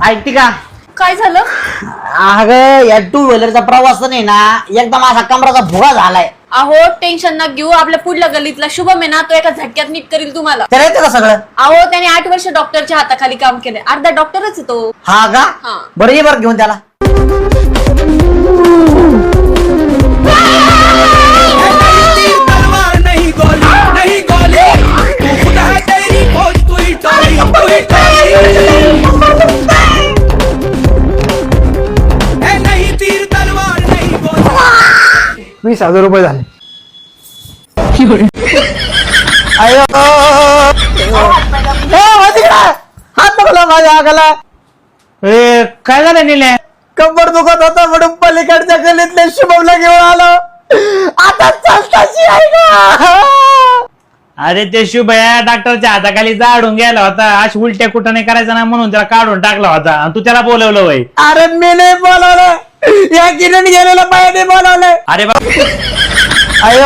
ऐकते का? काय झालं? अगं या टू व्हीलरचा प्रवास नाही ना एकदम असा कमराचा भुगा झालाय. अहो टेन्शन ना घेऊ, आपल्या पुढल्या गल्लीतला शुभम आहे ना, तो एका झटक्यात नीट करील तुम्हाला. त्याला येतं का सगळं? अहो त्याने 8 वर्ष डॉक्टरच्या हाताखाली काम केलंय, अर्धा डॉक्टरच आहे तो. हा का? हा. बरं ये बरं घेऊन त्याला. ₹20,000 झाले. अयो हात बघला माझ्या आगाला. काय झालं निले? कंबर दुखत होता म्हणून पलीकडच्या गलीतल्या शुभमला घेऊन आलो. आता चालताची आहे का? अरे ते शुभया डॉक्टरच्या हाताखाली जाडून गेला होता, अशी उलट्या कुठं नाही करायचा ना म्हणून त्याला काढून टाकला होता आणि तू त्याला बोलवलं वय. अरे मी नाही बोलवलं, या किरण गेलेला बायाने बोलवलंय. अरे बा अयो